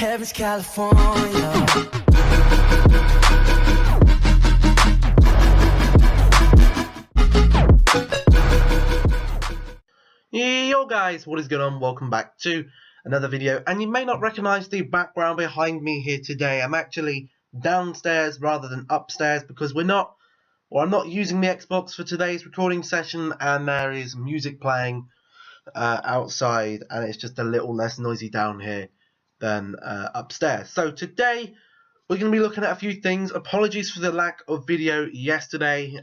Heaven's California. Yo guys, what is going on? Welcome back to another video, and you may not recognize the background behind me here today. I'm actually downstairs rather than upstairs because I'm not using the Xbox for today's recording session, and there is music playing outside, and it's just a little less noisy down here than upstairs. So today we're going to be looking at a few things. Apologies for the lack of video yesterday.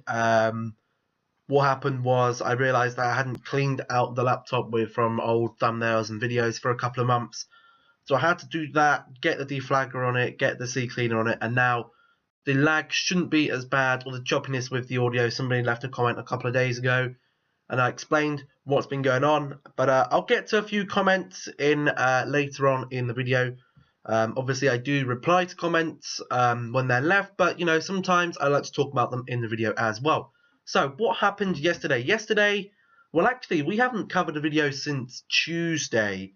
What happened was I realised that I hadn't cleaned out the laptop from old thumbnails and videos for a couple of months. So I had to do that, get the deflagger on it, get the CCleaner on it, and now the lag shouldn't be as bad, or the choppiness with the audio. Somebody left a comment a couple of days ago, and I explained what's been going on. But I'll get to a few comments in later on in the video. Obviously, I do reply to comments when they're left, but sometimes I like to talk about them in the video as well. So, what happened yesterday? Well, actually, we haven't covered a video since Tuesday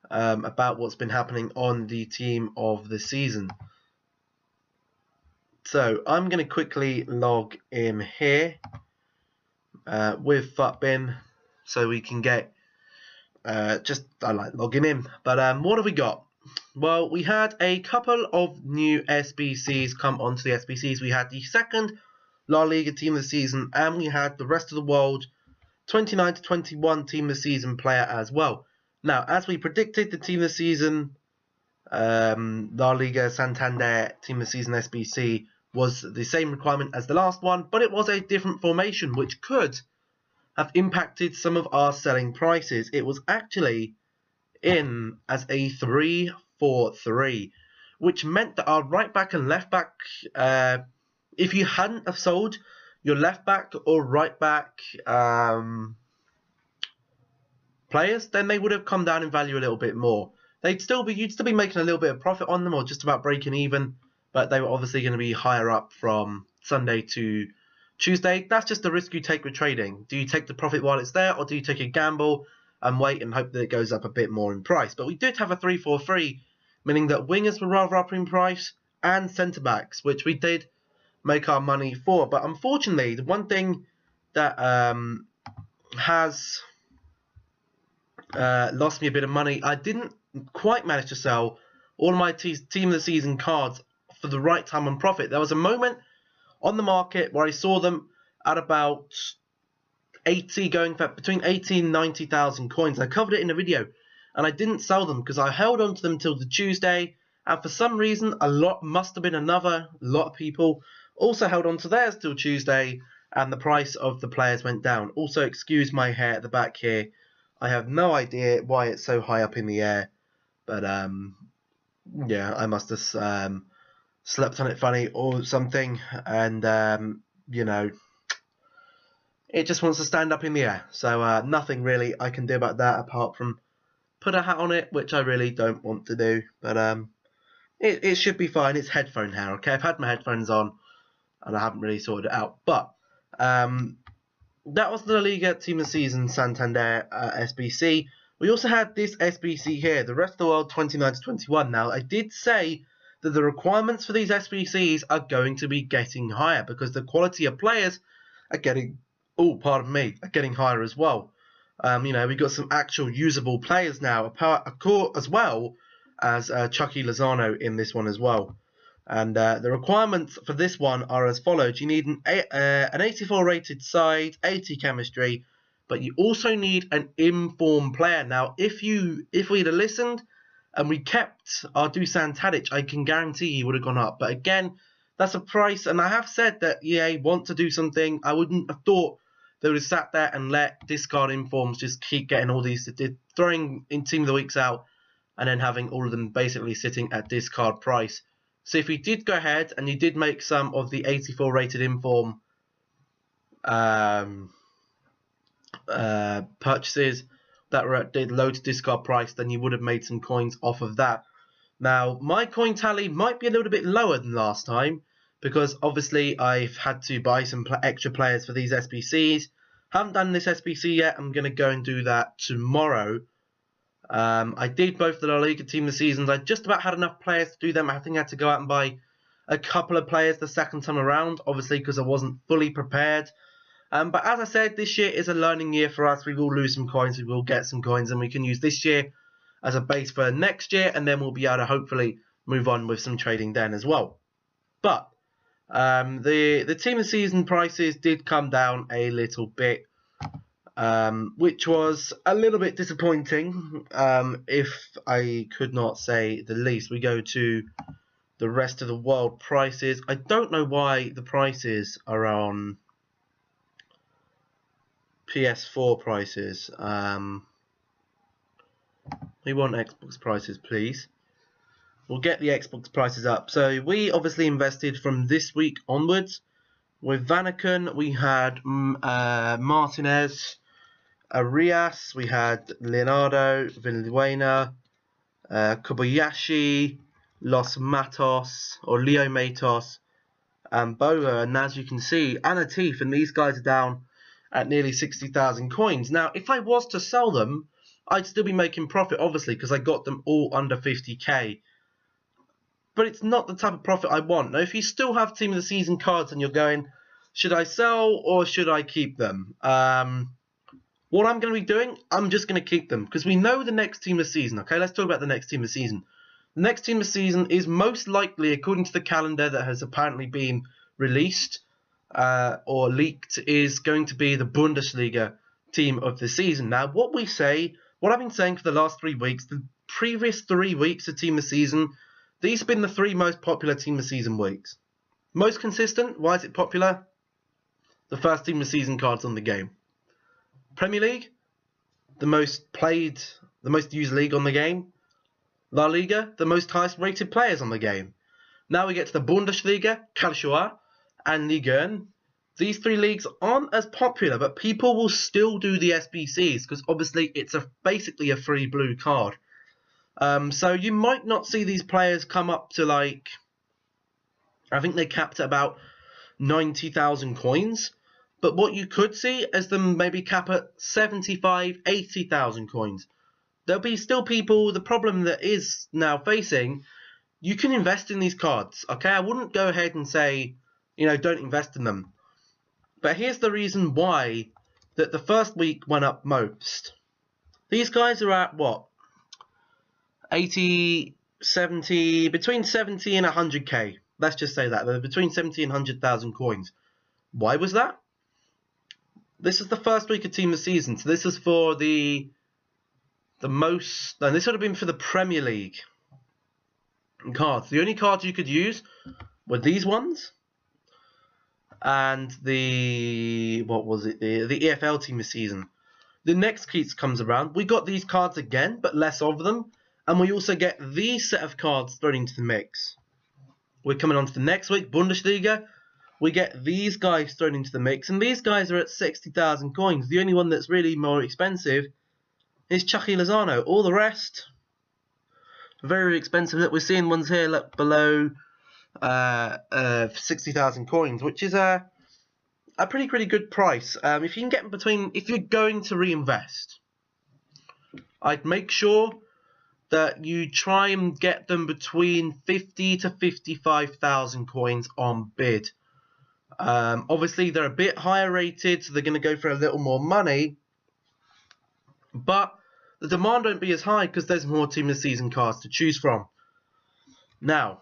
about what's been happening on the team of the season. So, I'm going to quickly log in here with Futbin so we can get I like logging in. But what have we got? Well, we had a couple of new SBCs come onto the SBCs. We had the second La Liga team of the season, and we had the rest of the world 29 to 21 team of the season player as well. Now, as we predicted, the team of the season La Liga Santander team of the season SBC was the same requirement as the last one, but it was a different formation, which could have impacted some of our selling prices. It was actually in as a 3-4-3, which meant that our right back and left back, if you hadn't have sold your left back or right back players, then they would have come down in value a little bit more. You'd still be making a little bit of profit on them, or just about breaking even, but they were obviously going to be higher up from Sunday to Tuesday. That's just the risk you take with trading. Do you take the profit while it's there, or do you take a gamble and wait and hope that it goes up a bit more in price? But we did have a 3-4-3, meaning that wingers were rather up in price, and centre backs, which we did make our money for. But unfortunately, the one thing that has lost me a bit of money, I didn't quite manage to sell all of my team of the season cards for the right time on profit. There was a moment on the market where I saw them at about 80, going for between 80 and 90,000 coins. I covered it in a video, and I didn't sell them because I held on to them till the Tuesday, and for some reason a lot of people also held on to theirs till Tuesday, and the price of the players went down. Also, excuse my hair at the back here. I have no idea why it's so high up in the air, but yeah, I must have slept on it funny or something, and it just wants to stand up in the air. So nothing really I can do about that apart from put a hat on it, which I really don't want to do. But it should be fine. It's headphone hair, okay? I've had my headphones on, and I haven't really sorted it out. But that was the La Liga Team of the Season Santander SBC. We also had this SBC here, the Rest of the World 29 to 21. Now, I did say that the requirements for these SBCs are going to be getting higher because the quality of players are getting, are getting higher as well. We've got some actual usable players now, as well as Chucky Lozano in this one as well. And the requirements for this one are as follows. You need an 84 rated side, 80 chemistry, but you also need an informed player. Now, if we'd have listened and we kept our Dusan Tadic, I can guarantee he would have gone up. But again, that's a price, and I have said that EA want to do something. I wouldn't have thought they would have sat there and let discard informs just keep getting all these, throwing in Team of the Weeks out, and then having all of them basically sitting at discard price. So if we did go ahead and you did make some of the 84 rated inform purchases that were at low to discard price, then you would have made some coins off of that. Now, my coin tally might be a little bit lower than last time because obviously I've had to buy some extra players for these SBCs. Haven't done this SBC yet. I'm going to go and do that tomorrow. I did both the La Liga Team of the Seasons. I just about had enough players to do them. I think I had to go out and buy a couple of players the second time around, obviously because I wasn't fully prepared. But as I said, this year is a learning year for us. We will lose some coins, we will get some coins, and we can use this year as a base for next year, and then we'll be able to hopefully move on with some trading then as well. But the Team of the Season prices did come down a little bit, which was a little bit disappointing, if I could not say the least. We go to the rest of the world prices. I don't know why the prices are on PS4 prices. We want Xbox prices, please. We'll get the Xbox prices up. So we obviously invested from this week onwards. With Vanaken, we had Martinez, Arias, we had Leonardo, Villanueva, Kobayashi, Los Matos, or Leo Matos, and Boa. And as you can see, Anatif, and these guys are down at nearly 60,000 coins. Now, if I was to sell them, I'd still be making profit, obviously, because I got them all under 50k. But it's not the type of profit I want. Now, if you still have Team of the Season cards and you're going, should I sell or should I keep them? What I'm going to be doing, I'm just going to keep them, because we know the next Team of the Season. Okay, let's talk about the next Team of the Season. The next Team of the Season is most likely, according to the calendar that has apparently been released or leaked, is going to be the Bundesliga Team of the Season. Now, what I've been saying for the last 3 weeks, the previous 3 weeks of Team of the Season, these have been the 3 most popular Team of the Season weeks. Most consistent, why is it popular? The first Team of the Season cards on the game. Premier League, the most played, the most used league on the game. La Liga, the most highest rated players on the game. Now we get to the Bundesliga, Calcio, and Liga 1. These 3 leagues aren't as popular, but people will still do the SBCs because obviously it's basically a free blue card. So you might not see these players come up to, like, I think they capped at about 90,000 coins. But what you could see is them maybe cap at 75, 80,000 coins. There'll be still people, the problem that is now facing, you can invest in these cards, okay? I wouldn't go ahead and say, don't invest in them. But here's the reason why that the first week went up most. These guys are at, what? 80, 70, between 70 and 100k. Let's just say that. They're between 70 and 100,000 coins. Why was that? This is the first week of Team of the Season. So this is for the most... No, this would have been for the Premier League cards. The only cards you could use were these ones. And the... What was it? The EFL Team of the Season. The next Keats comes around. We got these cards again, but less of them. And we also get these set of cards thrown into the mix. We're coming on to the next week, Bundesliga. We get these guys thrown into the mix. And these guys are at 60,000 coins. The only one that's really more expensive is Chucky Lozano. All the rest, very expensive. Look, we're seeing ones here below 60,000 coins, which is a pretty good price. If you can get between, if you're going to reinvest, I'd make sure that you try and get them between 50 to 55,000 coins on bid. Obviously, they're a bit higher rated, so they're going to go for a little more money. But the demand won't be as high because there's more Team of the Season cards to choose from. Now,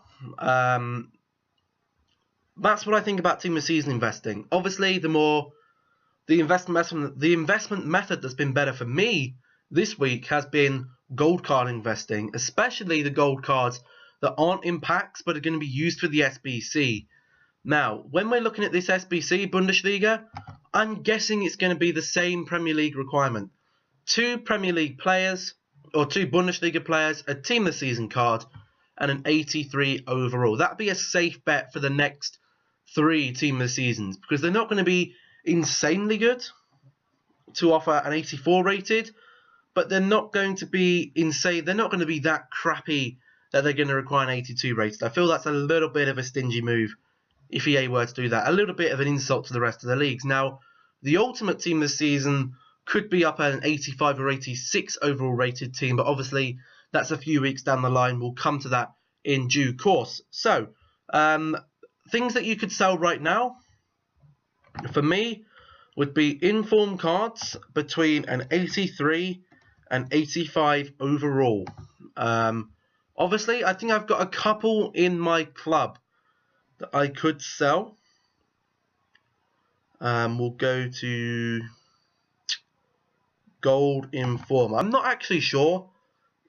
that's what I think about Team of the Season investing. Obviously, the investment method that's been better for me this week has been gold card investing, especially the gold cards that aren't in packs but are going to be used for the SBC. Now, when we're looking at this SBC Bundesliga, I'm guessing it's going to be the same Premier League requirement. 2 Premier League players, or 2 Bundesliga players, a Team of the Season card, and an 83 overall. That'd be a safe bet for the next 3 Team of the Seasons, because they're not going to be insanely good to offer an 84 rated, but they're not going to be insane. They're not going to be that crappy that they're going to require an 82 rated. I feel that's a little bit of a stingy move if EA were to do that. A little bit of an insult to the rest of the leagues. Now, the Ultimate Team of the Season could be up at an 85 or 86 overall rated team, but obviously that's a few weeks down the line. We'll come to that in due course. So, things that you could sell right now, for me, would be inform cards between an 83 and 85 overall. Obviously, I think I've got a couple in my club that I could sell. We'll go to Gold Inform. I'm not actually sure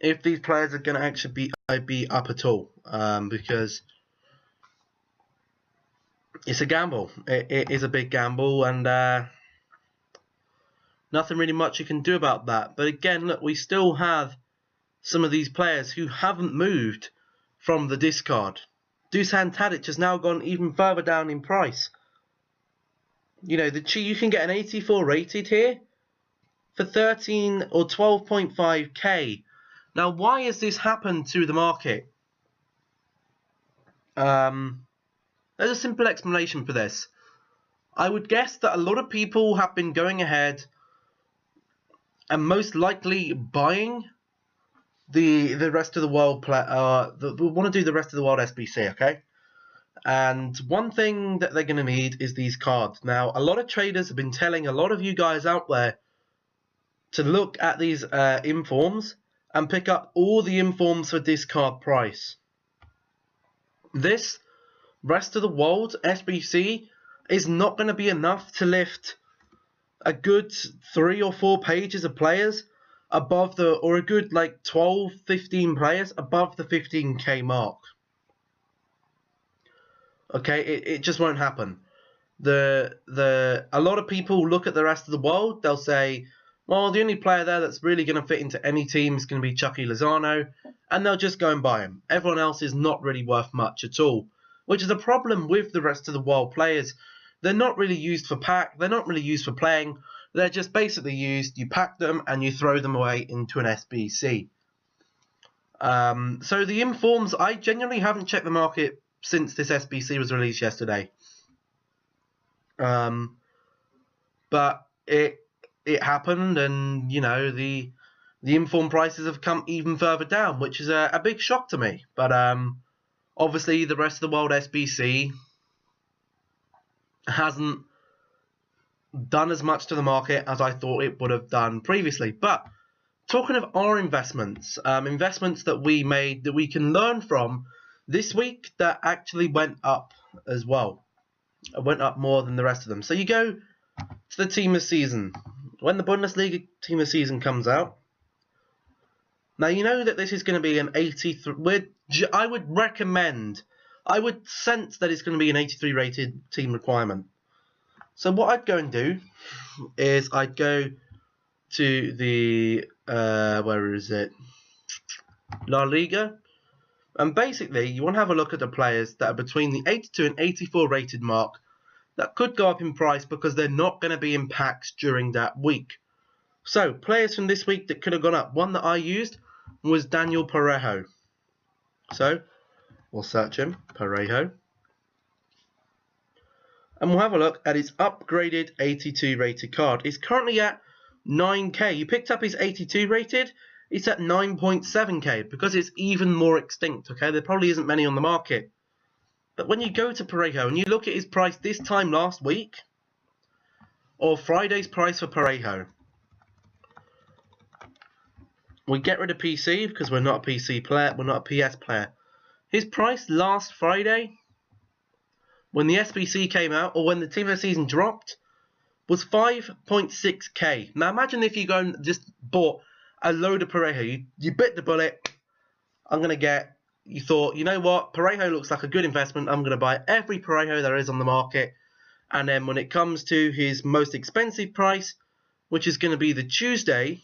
if these players are going to actually be up at all, because it's a gamble. It is a big gamble, and nothing really much you can do about that. But again, look, we still have some of these players who haven't moved from the discard. Dusan Tadic has now gone even further down in price. You know, you can get an 84 rated here for 13 or 12.5k. Now, why has this happened to the market? There's a simple explanation for this. I would guess that a lot of people have been going ahead and most likely buying the rest of the world we want to do the rest of the world SBC, okay? And one thing that they're going to need is these cards. Now, a lot of traders have been telling a lot of you guys out there to look at these informs and pick up all the informs for discard price. This rest of the world SBC is not going to be enough to lift a good 3 or 4 pages of players above or a good like 12, 15 players above the 15k mark. Okay, it just won't happen. A lot of people look at the rest of the world, they'll say, well, the only player there that's really going to fit into any team is going to be Chucky Lozano, and they'll just go and buy him. Everyone else is not really worth much at all, which is a problem with the rest of the world players. They're not really used for pack, they're not really used for playing, they're just basically used, you pack them and you throw them away into an SBC. So the informs, I genuinely haven't checked the market since this SBC was released yesterday. But it happened, and you know the inform prices have come even further down, which is a big shock to me. But obviously the rest of the world SBC hasn't done as much to the market as I thought it would have done previously. But talking of our investments, investments that we made that we can learn from this week that actually went up as well. It went up more than the rest of them. So you go to the team of season. When the Bundesliga team of season comes out, now you know that this is going to be an 83. I would sense that it's going to be an 83 rated team requirement. So what I'd go and do is I'd go to the where is it? La Liga. And basically, you want to have a look at the players that are between the 82 and 84 rated mark that could go up in price because they're not going to be in packs during that week. So, players from this week that could have gone up. One that I used was Daniel Parejo. So, we'll search him, Parejo. And we'll have a look at his upgraded 82 rated card. He's currently at 9k. You picked up his 82 rated. It's at 9.7k because it's even more extinct, okay? There probably isn't many on the market. But when you go to Parejo and you look at his price this time last week, or Friday's price for Parejo, we get rid of PC because we're not a PC player, we're not a PS player. His price last Friday, when the SBC came out, or when the team of the season dropped, was 5.6k. Now imagine if you go and just bought a load of Parejo. You bit the bullet. You thought, you know what? Parejo looks like a good investment. I'm going to buy every Parejo there is on the market. And then when it comes to his most expensive price, which is going to be the Tuesday,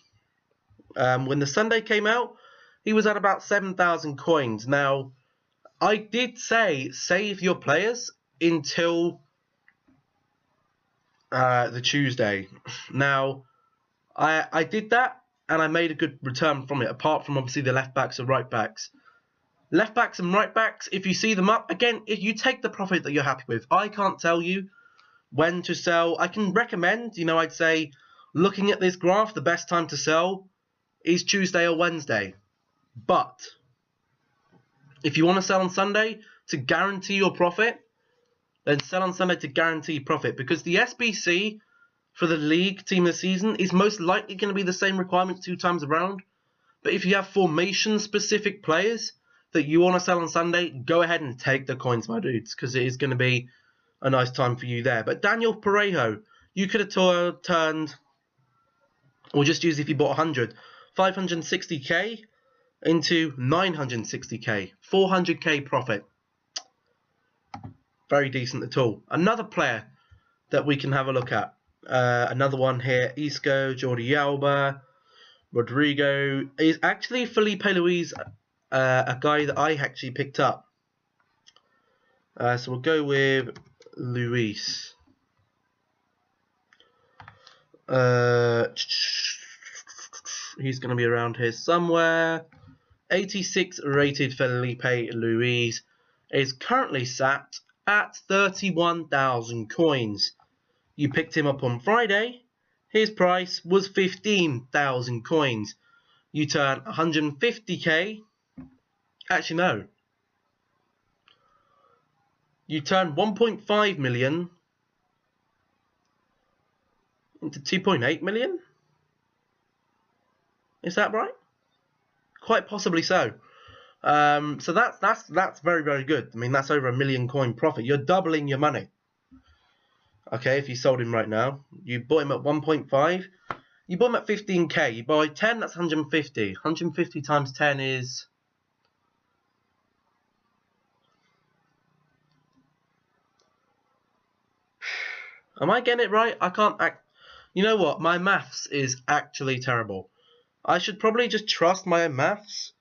when the Sunday came out, he was at about 7,000 coins. Now, I did say save your players until the Tuesday. Now, I did that. And I made a good return from it, apart from obviously the left backs and right backs. Left backs and right backs, if you see them up, again, if you take the profit that you're happy with. I can't tell you when to sell. I can recommend, I'd say Looking at this graph, the best time to sell is Tuesday or Wednesday. But if you want to sell on Sunday to guarantee your profit, then sell on Sunday to guarantee profit, because the SBC for the league team of the season is most likely going to be the same requirements 2 times around. But if you have formation-specific players that you want to sell on Sunday, go ahead and take the coins, my dudes, because it is going to be a nice time for you there. But Daniel Parejo, you could have turned, or just use if you bought 100, 560k into 960k, 400k profit. Very decent at all. Another player that we can have a look at. Another one here, Isco, Jordi Alba, Rodrigo. Is actually Felipe Luis, a guy that I actually picked up. So we'll go with Luis. He's going to be around here somewhere. 86 rated Felipe Luis is currently sat at 31,000 coins. You picked him up on Friday. His price was 15,000 coins. You turn 150k. Actually, no. You turn 1.5 million into 2.8 million. Is that right? Quite possibly so. So that's very, very good. I mean, that's over a million coin profit. You're doubling your money. Okay, if you sold him right now, you bought him at 1.5. You bought him at 15k. You buy 10, that's 150. 150 times 10 is... Am I getting it right? I can't act... You know what? My maths is actually terrible. I should probably just trust my own maths.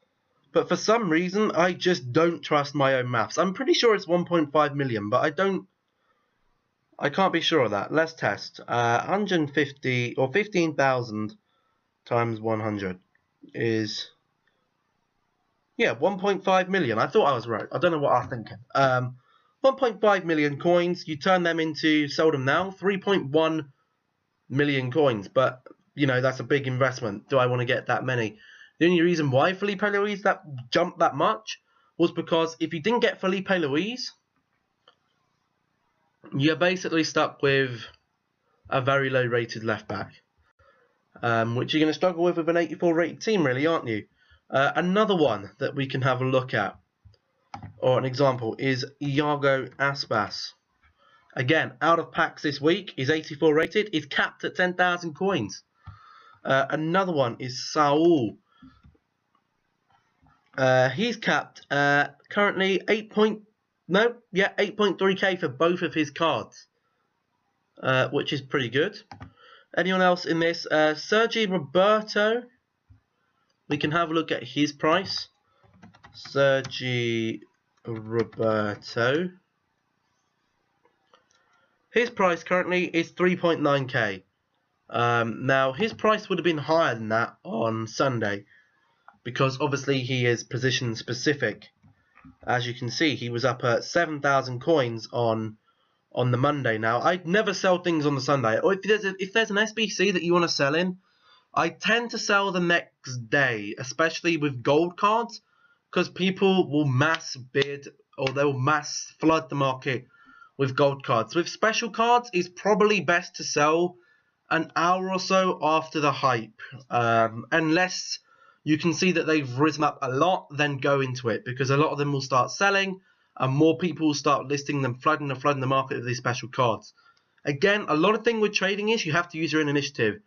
But for some reason, I just don't trust my own maths. I'm pretty sure it's 1.5 million, but I can't be sure of that. Let's test. 150 or 15,000 times 100 is... Yeah, 1.5 million. I thought I was right. I don't know what I was thinking. 1.5 million coins. You turn them into, sold them now, 3.1 million coins. But, you know, that's a big investment. Do I want to get that many? The only reason why Felipe Luis that jumped that much was because if you didn't get Felipe Luis, you're basically stuck with a very low rated left back, which you're going to struggle with an 84 rated team, really, aren't you? Another one that we can have a look at, or an example, is Iago Aspas. Again, out of packs this week, is 84 rated, is capped at 10,000 coins. Another one is Saul. He's capped currently 8.3k for both of his cards, which is pretty good. Anyone else in this? Sergi Roberto. We can have a look at his price. Sergi Roberto. His price currently is 3.9k. Now, his price would have been higher than that on Sunday, because obviously he is position specific. As you can see, he was up at 7,000 coins on the Monday. Now, I never sell things on the Sunday. Or if there's an SBC that you want to sell in, I tend to sell the next day, especially with gold cards, because people will mass bid, or they will mass flood the market with gold cards. With special cards, it's probably best to sell an hour or so after the hype, unless you can see that they've risen up a lot, then go into it, because a lot of them will start selling and more people will start listing them, flooding the market with these special cards. Again, a lot of thing with trading is you have to use your own initiative.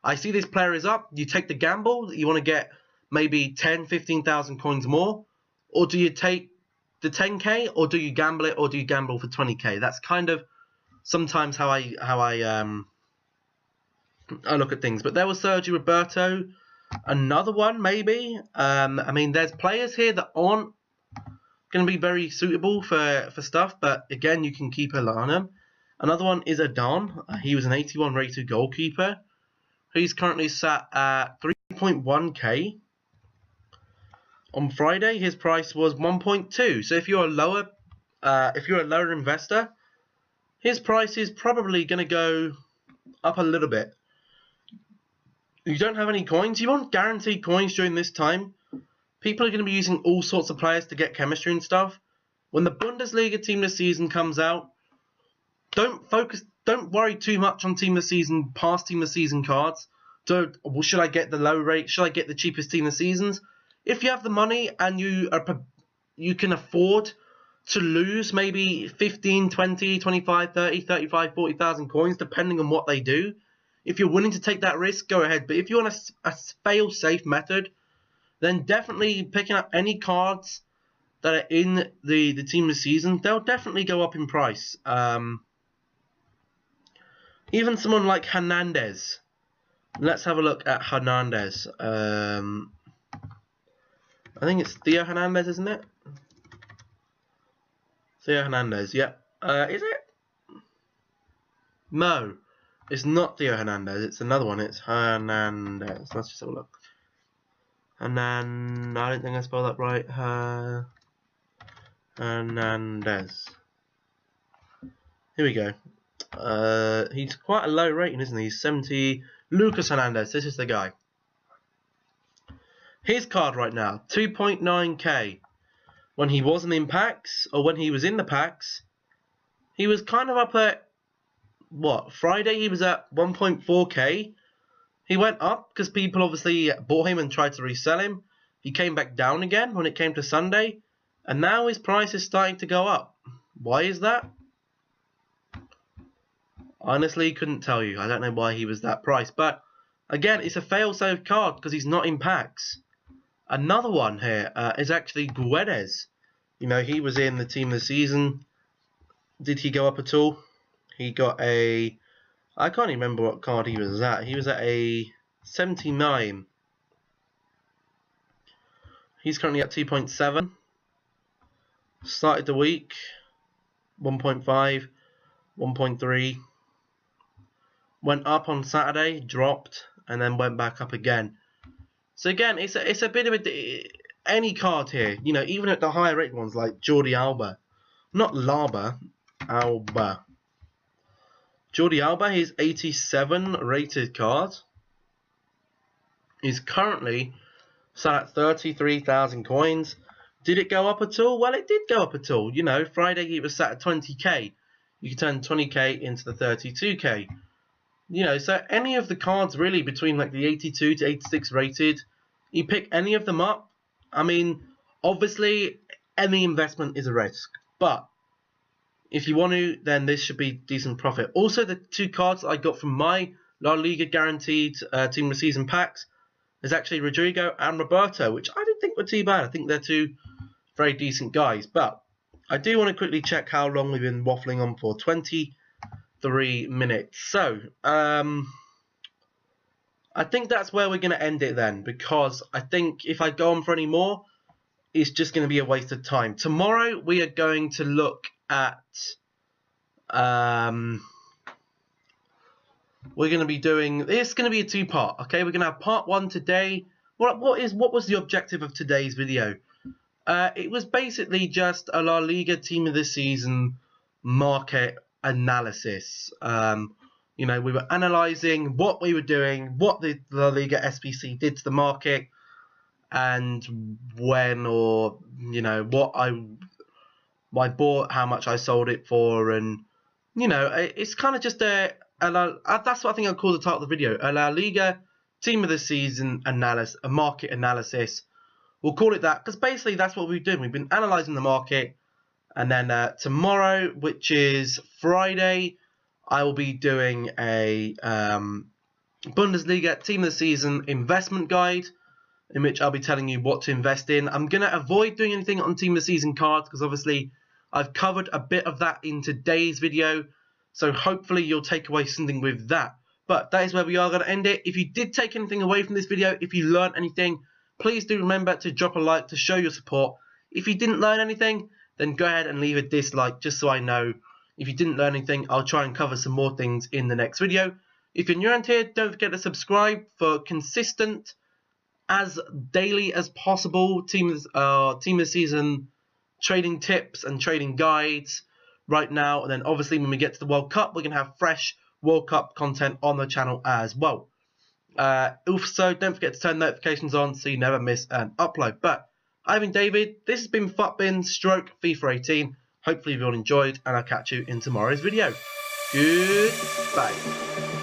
I see this player is up, you take the gamble that you want to get maybe 10, 15,000 coins more, or do you take the 10k, or do you gamble it, or do you gamble for 20k? That's kind of sometimes how I look at things. But there was Sergio Roberto. Another one, maybe. I mean, there's players here that aren't going to be very suitable for stuff, but again, you can keep an eye on them. Another one is Adon. He was an 81 rated goalkeeper. He's currently sat at 3.1k. On Friday, his price was 1.2. So if you're a lower investor, his price is probably going to go up a little bit. you don't have any coins, you want guaranteed coins during this time. People are going to be using all sorts of players to get chemistry and stuff. When the Bundesliga Team of the Season comes out, don't worry too much on Team of the Season, past Team of the Season cards. Should I get the low rate? Should I get the cheapest Team of the Seasons? If you have the money and you can afford to lose maybe 15, 20, 25, 30, 35, 40,000 coins, depending on what they do. If you're willing to take that risk, go ahead. But if you want a fail-safe method, then definitely picking up any cards that are in the Team of the Season, they'll definitely go up in price. Even someone like Hernandez. Let's have a look at Hernandez. I think it's Theo Hernandez, isn't it? Theo Hernandez, yep. Is it? No, it's not Theo Hernandez. It's another one. It's Hernandez. Let's just have a look. I don't think I spelled that right. Hernandez. Here we go. He's quite a low rating, isn't he? He's 70. Lucas Hernandez. This is the guy. His card right now, 2.9k. When he wasn't in packs, or when he was in the packs, he was kind of up at, what, Friday he was at 1.4k. He went up because people obviously bought him and tried to resell him. He came back down again when it came to Sunday. And now his price is starting to go up. Why is that? Honestly, couldn't tell you. I don't know why he was that price. But, again, it's a fail-safe card because he's not in packs. Another one here is actually Guedes. You know, he was in the Team of the Season. Did he go up at all? He got a... I can't even remember what card he was at. He was at a 79. He's currently at 2.7. Started the week 1.5, 1.3. Went up on Saturday, dropped, and then went back up again. So again, it's a bit of any card here. You know, even at the higher rated ones like Jordi Alba, not Laba, Alba. Jordi Alba, his 87 rated card, is currently sat at 33,000 coins. Did it go up at all? Well, it did go up at all. You know, Friday it was sat at 20k. You can turn 20k into the 32k. You know, so any of the cards really between like the 82 to 86 rated, you pick any of them up. I mean, obviously, any investment is a risk. But if you want to, then this should be decent profit. Also, the two cards I got from my La Liga guaranteed Team of the Season packs is actually Rodrigo and Roberto, which I didn't think were too bad. I think they're two very decent guys. But I do want to quickly check how long we've been waffling on for. 23 minutes. So, I think that's where we're going to end it then, because I think if I go on for any more, it's just going to be a waste of time. Tomorrow we are going to look at we're going to be doing, it's going to be a two-part, okay? We're going to have part one today. What was the objective of today's video? It was basically just a La Liga Team of the Season market analysis. You know, we were analysing what we were doing, what the La Liga SBC did to the market, and when, or, you know, what I bought, how much I sold it for, and, you know, it's kind of just that's what I think I'll call the title of the video, a La Liga Team of the Season analysis, a market analysis. We'll call it that, because basically that's what we've done. We've been analysing the market, and then tomorrow, which is Friday, I will be doing a Bundesliga Team of the Season investment guide, in which I'll be telling you what to invest in. I'm going to avoid doing anything on Team of the Season cards, because obviously I've covered a bit of that in today's video, so hopefully you'll take away something with that. But that is where we are going to end it. If you did take anything away from this video, if you learned anything, please do remember to drop a like to show your support. If you didn't learn anything, then go ahead and leave a dislike, just so I know. If you didn't learn anything, I'll try and cover some more things in the next video. If you're new around here, don't forget to subscribe for consistent, as daily as possible, Team of the Season trading tips and trading guides right now. And then obviously when we get to the World Cup, we're going to have fresh World Cup content on the channel as well. Also, don't forget to turn notifications on so you never miss an upload. But I've been David. This has been Futbin stroke FIFA 18. Hopefully you've all enjoyed, and I'll catch you in tomorrow's video. Goodbye.